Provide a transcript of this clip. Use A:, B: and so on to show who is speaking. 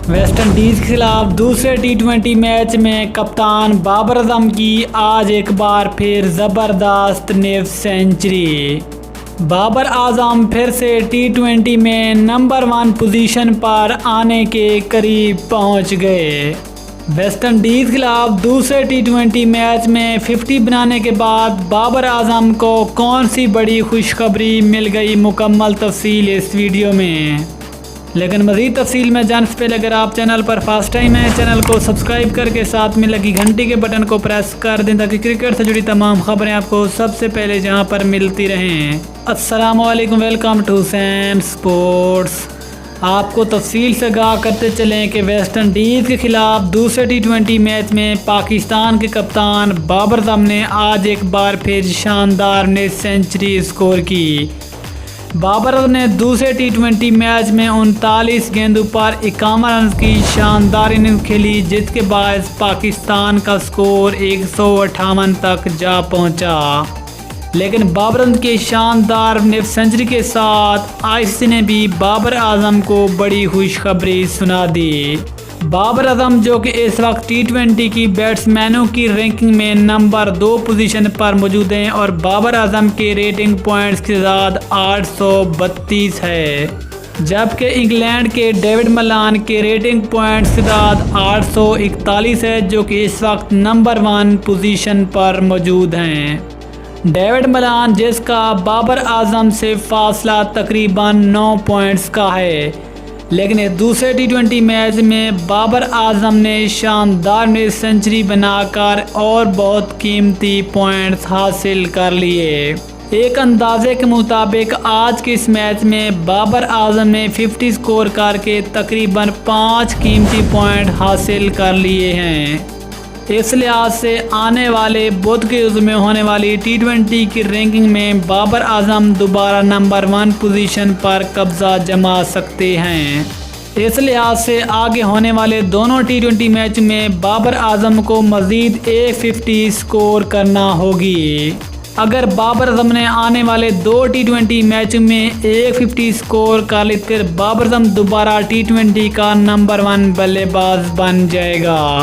A: West Indies के खिलाफ दूसरे टी20 मैच में कप्तान बाबर आजम की आज एक बार फिर ज़बरदस्त निफ सेंचुरी। बाबर आजम फिर से टी20 में नंबर 1 पोजीशन पर आने के करीब पहुंच गए। वेस्ट इंडीज़ के खिलाफ दूसरे टी20 मैच में 50 बनाने के बाद बाबर आजम को कौन सी बड़ी खुशखबरी मिल गई, मुकम्मल तफसील इस वीडियो में। लेकिन मज़ीद तफसील में जानने से पहले अगर आप चैनल पर फर्स्ट टाइम हैं, चैनल को सब्सक्राइब करके साथ में लगी घंटी के बटन को प्रेस कर दें ताकि क्रिकेट से जुड़ी तमाम खबरें आपको सबसे पहले जहां पर मिलती रहें। अस्सलाम वालेकुम, वेलकम टू सैम स्पोर्ट्स। आपको तफसील से आगाह करते चलें कि वेस्ट इंडीज़ के खिलाफ दूसरे टी20 मैच में पाकिस्तान के कप्तान बाबर आजम ने आज एक बार फिर शानदार ने सेंचुरी स्कोर की। बाबर ने दूसरे टी20 मैच में 39 गेंदों पर 51 रन की शानदार इनिंग्स खेली, जिसके बाद पाकिस्तान का स्कोर 158 तक जा पहुंचा। लेकिन बाबर के शानदार निफ सेंचुरी के साथ आईसीसी ने भी बाबर आजम को बड़ी खुशखबरी सुना दी। बाबर आजम जो कि इस वक्त टी20 की बैट्समैनों की रैंकिंग में नंबर 2 पोजीशन पर मौजूद हैं और बाबर आजम के रेटिंग पॉइंट्स की तादाद 832 है, जबकि इंग्लैंड के डेविड मलान के रेटिंग पॉइंट्स की तादाद 841 है, जो कि इस वक्त नंबर 1 पोजीशन पर मौजूद हैं। डेविड मलान जिसका बाबर आजम से फासला तकरीबन 9 पॉइंट्स का है, लेकिन दूसरे टी20 मैच में बाबर आजम ने शानदार सेंचुरी बनाकर और बहुत कीमती पॉइंट्स हासिल कर लिए। एक अंदाजे के मुताबिक आज के इस मैच में बाबर आजम ने 50 स्कोर करके तकरीबन 5 कीमती पॉइंट हासिल कर लिए हैं। इस लिहाज से आने वाले बुध के युद्ध में होने वाली टी20 की रैंकिंग में बाबर आजम दोबारा नंबर 1 पोजीशन पर कब्जा जमा सकते हैं। इस लिहाज से आगे होने वाले दोनों टी20 मैच में बाबर आजम को मज़ीद 150 स्कोर करना होगी। अगर बाबर आजम ने आने वाले 2 टी20 मैच में 150 स्कोर कर ली, फिर बाबर आजम दोबारा टी20 का नंबर 1 बल्लेबाज बन जाएगा।